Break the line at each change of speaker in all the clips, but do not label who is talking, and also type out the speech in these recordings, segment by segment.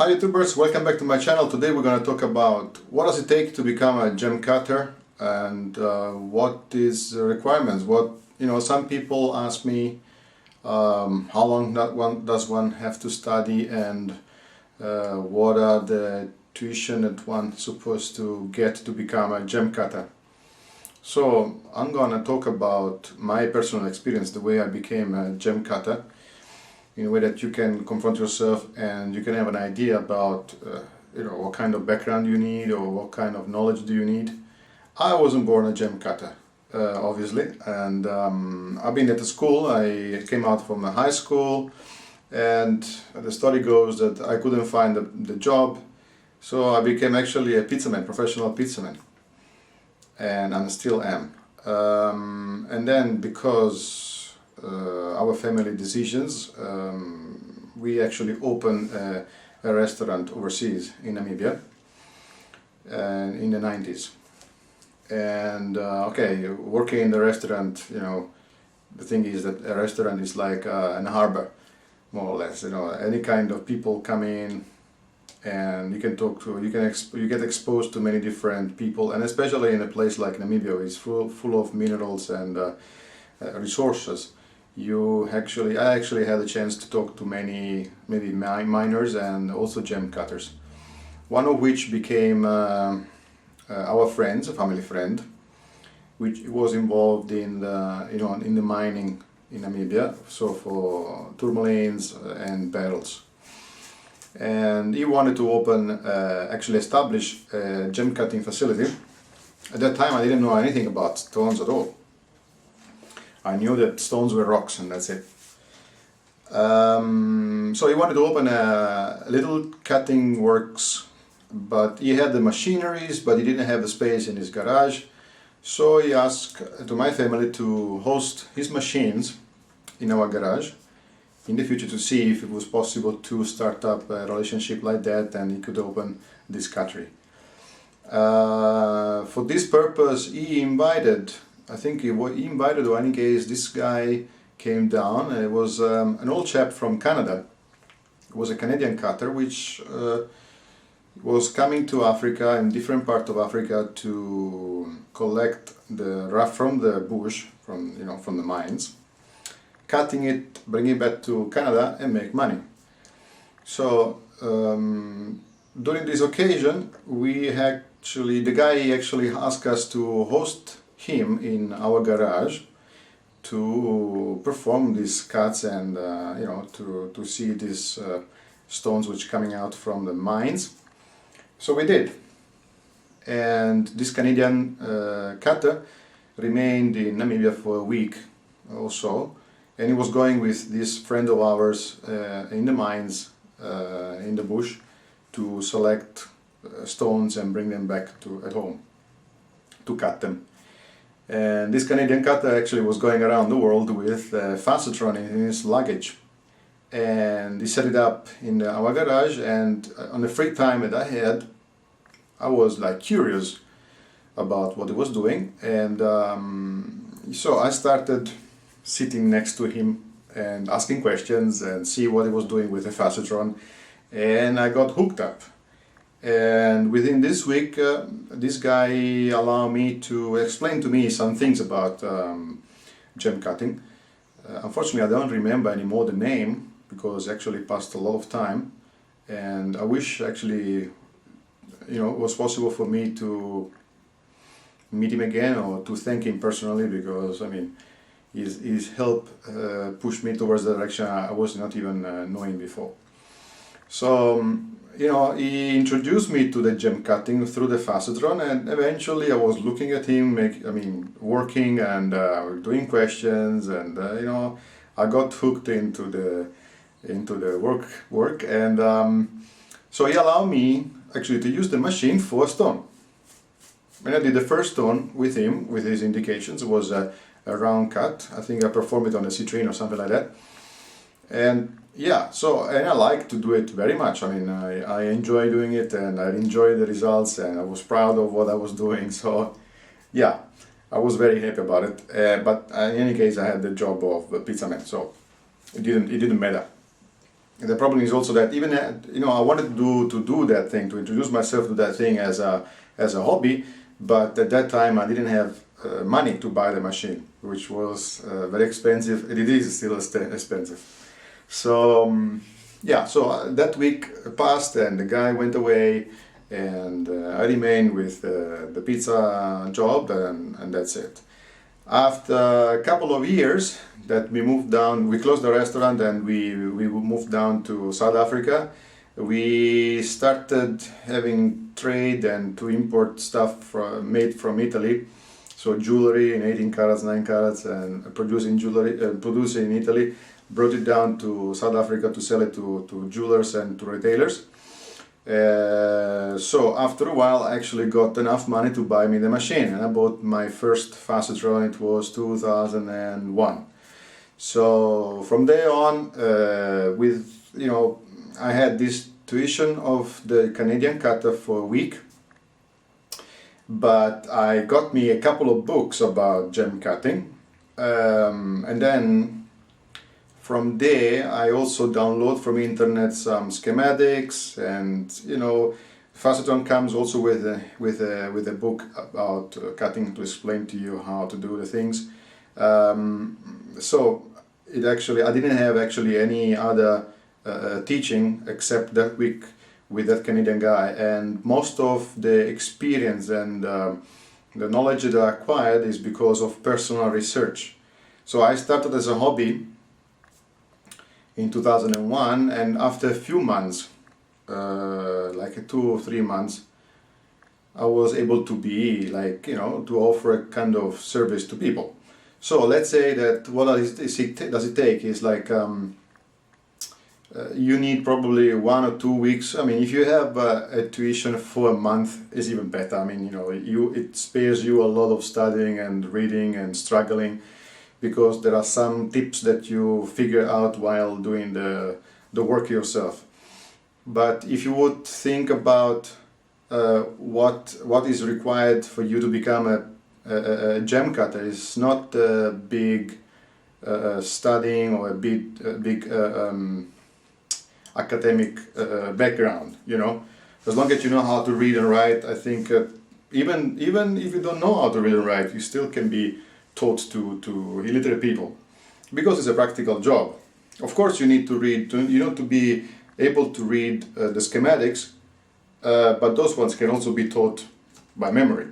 Hi YouTubers, welcome back to my channel. Today we're going to talk about what does it take to become a gem cutter and what is the requirements. Some people ask me how long does one have to study and what are the tuition that one's supposed to get to become a gem cutter. So I'm going to talk about my personal experience, the way I became a gem cutter, in a way that you can confront yourself and you can have an idea about what kind of background you need or what kind of knowledge do you need. I wasn't born a gem cutter, obviously, and I've been at the school. I came out from a high school, and the story goes that I couldn't find the job, so I became actually a pizzaman, professional pizzaman, and I still am. And then because our family decisions, we actually opened a restaurant overseas in Namibia in the 90s. And working in the restaurant, the thing is that a restaurant is like an harbor, more or less. Any kind of people come in and you can talk to, you get exposed to many different people, and especially in a place like Namibia, it's full of minerals and resources. I actually had a chance to talk to many miners and also gem cutters. One of which became our friends, a family friend, which was involved in the mining in Namibia, so for tourmalines and barrels. And he wanted to establish a gem cutting facility. At that time I didn't know anything about stones at all. I knew that stones were rocks and that's it. So he wanted to open a little cutting works, but he had the machineries, but he didn't have the space in his garage. So he asked to my family to host his machines in our garage in the future to see if it was possible to start up a relationship like that and he could open this cuttery. For this purpose he invited, or in any case, this guy came down. It was an old chap from Canada. It was a Canadian cutter which was coming to Africa, in different parts of Africa, to collect the rough from the bush, from the mines, cutting it, bringing it back to Canada and make money. So during this occasion, the guy actually asked us to host him in our garage to perform these cuts and to see these stones which coming out from the mines. So we did, and this Canadian cutter remained in Namibia for a week or so, and he was going with this friend of ours in the mines in the bush to select stones and bring them back at home to cut them. And this Canadian cutter actually was going around the world with a faceter in his luggage, and he set it up in our garage. And on the free time that I had, I was like curious about what he was doing, and so I started sitting next to him and asking questions and see what he was doing with the faceter, and I got hooked up. And within this week, this guy allowed me to explain to me some things about gem cutting. Unfortunately, I don't remember anymore the name because actually passed a lot of time, and I wish actually it was possible for me to meet him again or to thank him personally, because his help pushed me towards the direction I was not even knowing before. So he introduced me to the gem cutting through the faceter, and eventually I was looking at him working and doing questions, and I got hooked into the work, and so he allowed me actually to use the machine for a stone. When I did the first stone with him, with his indications, it was a round cut. I think I performed it on a citrine or something like that. And I like to do it very much. I enjoy doing it, and I enjoy the results, and I was proud of what I was doing. So I was very happy about it. But in any case, I had the job of a pizzaman, so it didn't matter. the problem is also that even I wanted to do that thing, to introduce myself to that thing as a hobby, but at that time I didn't have money to buy the machine, which was very expensive, and it is still expensive. So yeah, so that week passed and the guy went away, and I remained with the pizza job, and that's it. After a couple of years that we moved down, we closed the restaurant and we moved down to South Africa. We started having trade and to import stuff made from Italy. So jewelry in 18 carats, 9 carats, and producing jewelry, producing in Italy, brought it down to South Africa to sell it to jewelers and to retailers. So after a while I actually got enough money to buy me the machine, and I bought my first faceter. It was 2001. So from there on, I had this tuition of the Canadian cutter for a week, but I got me a couple of books about gem cutting, and then from there I also download from internet some schematics, and faceton comes also with a book about cutting to explain to you how to do the things. So it actually, I didn't have actually any other teaching except that week with that Canadian guy, and most of the experience and the knowledge that I acquired is because of personal research. So I started as a hobby in 2001, and after a few months, like 2 or 3 months, I was able to be to offer a kind of service to people. So let's say that what does it take is you need probably 1 or 2 weeks. I mean, if you have a tuition for a month, is even better. I mean, it spares you a lot of studying and reading and struggling, because there are some tips that you figure out while doing the work yourself. But if you would think about what is required for you to become a gem cutter, it's not a big studying or a big academic background. As long as you know how to read and write, I think even if you don't know how to read and write, you still can be taught to illiterate people, because it's a practical job. Of course, you need to read, to be able to read the schematics, but those ones can also be taught by memory.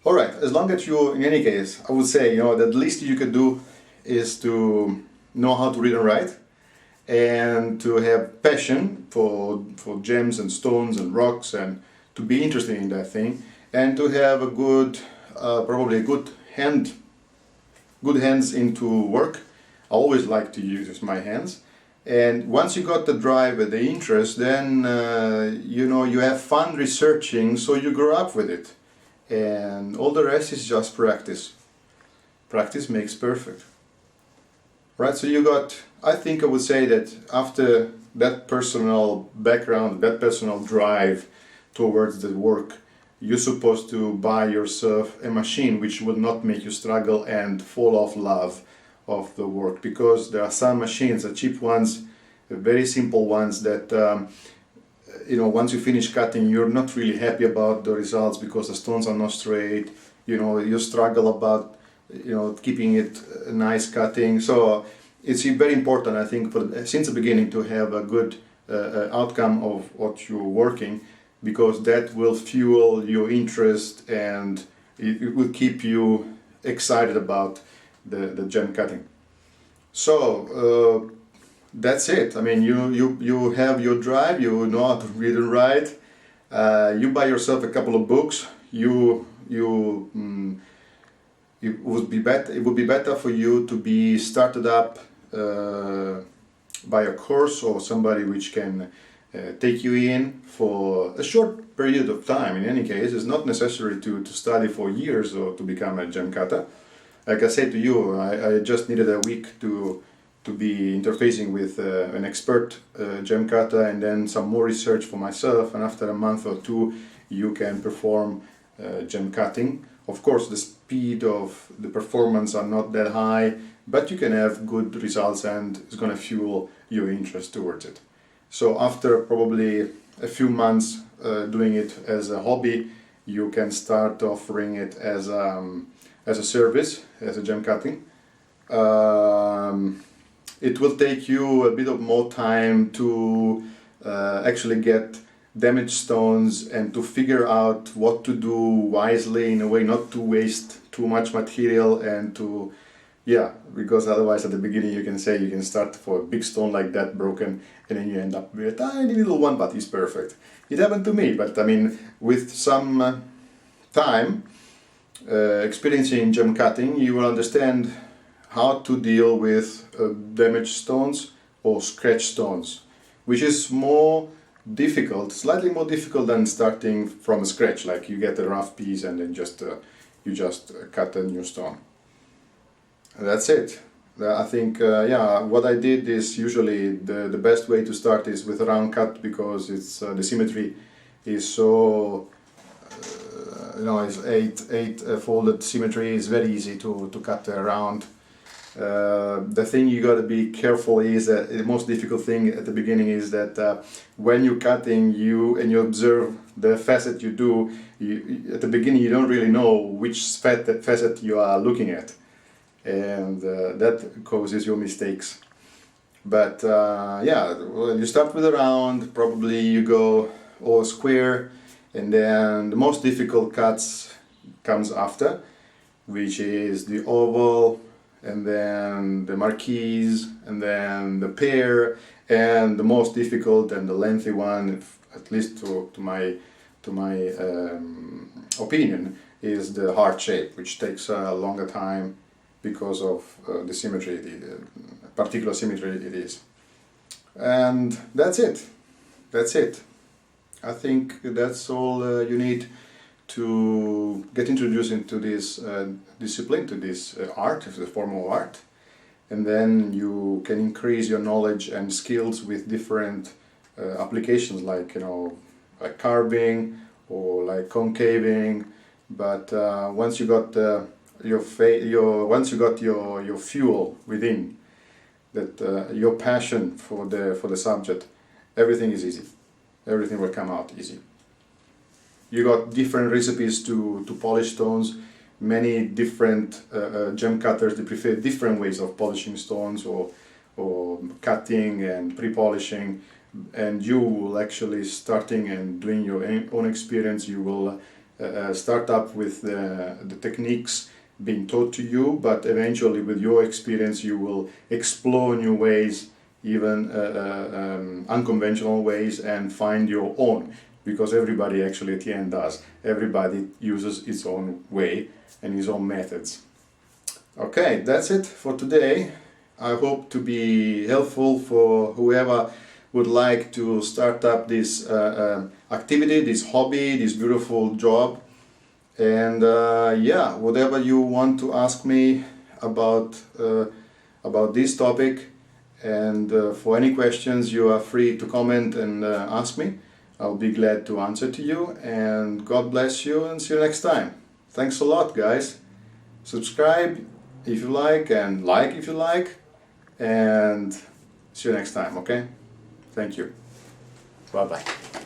All right, as long as you, in any case, I would say, the least you could do is to know how to read and write, and to have passion for gems and stones and rocks, and to be interested in that thing, and to have a good, probably a good hands into work. I always like to use my hands, and once you got the drive and the interest, then you have fun researching, so you grow up with it, and all the rest is just practice. Practice makes perfect. Right, so I think I would say that after that personal background, that personal drive towards the work, you're supposed to buy yourself a machine which will not make you struggle and fall off love of the work, because there are some machines, the cheap ones, the very simple ones that once you finish cutting, you're not really happy about the results because the stones are not straight. You struggle about keeping it a nice cutting. So it's very important, I think, since the beginning to have a good outcome of what you're working, because that will fuel your interest, and it will keep you excited about the gem cutting. So that's it. I mean, you have your drive, you know how to read and write, you buy yourself a couple of books, it would be better for you to be started up by a course or somebody which can take you in for a short period of time. In any case, it's not necessary to study for years or to become a gem cutter. Like I said to you, I just needed a week to be interfacing with an expert gem cutter, and then some more research for myself, and after a month or 2 you can perform gem cutting. Of course, the speed of the performance are not that high, but you can have good results, and it's going to fuel your interest towards it. So after probably a few months doing it as a hobby, you can start offering it as a service, as a gem cutting. It will take you a bit of more time to actually get damaged stones and to figure out what to do wisely in a way not to waste too much material, and to, yeah, because otherwise at the beginning you can say you can start for a big stone like that broken, and then you end up with a tiny little one, but it's perfect. It happened to me, but I mean, with some time experiencing gem cutting, you will understand how to deal with damaged stones or scratch stones, which is more difficult, slightly more difficult than starting from scratch, like you get a rough piece and then you just cut a new stone. And that's it. I think, yeah, what I did is usually the best way to start is with a round cut, because it's the symmetry is so, you know, it's eight folded symmetry is very easy to cut around. The thing you got to be careful is that the most difficult thing at the beginning is that when you're cutting, you observe the facet you do, at the beginning you don't really know which facet you are looking at, and that causes your mistakes. But yeah, when you start with a round, probably you go all square, and then the most difficult cuts comes after, which is the oval, and then the marquise, and then the pear, and the most difficult and the lengthy one, at least to my opinion, is the heart shape, which takes a longer time because of the symmetry, the particular symmetry it is. And that's it. That's it. I think that's all you need to get introduced into this discipline, to this art, the form of art, and then you can increase your knowledge and skills with different applications, like, you know, like carving or like concaving. But once you got your fuel within, that your passion for the subject, everything is easy. Everything will come out easy. You got different recipes to polish stones. Many different gem cutters, they prefer different ways of polishing stones, or cutting and pre-polishing. And you will actually, starting and doing your own experience, you will start up with the techniques being taught to you, but eventually with your experience you will explore new ways, even unconventional ways, and find your own. Because everybody actually at the end does. Everybody uses its own way and his own methods. Okay, that's it for today. I hope to be helpful for whoever would like to start up this activity, this hobby, this beautiful job. And yeah, whatever you want to ask me about this topic, and for any questions, you are free to comment and ask me. I'll be glad to answer to you, and God bless you, and see you next time. Thanks a lot, guys. Subscribe if you like, and like if you like, and see you next time, okay? Thank you. Bye-bye.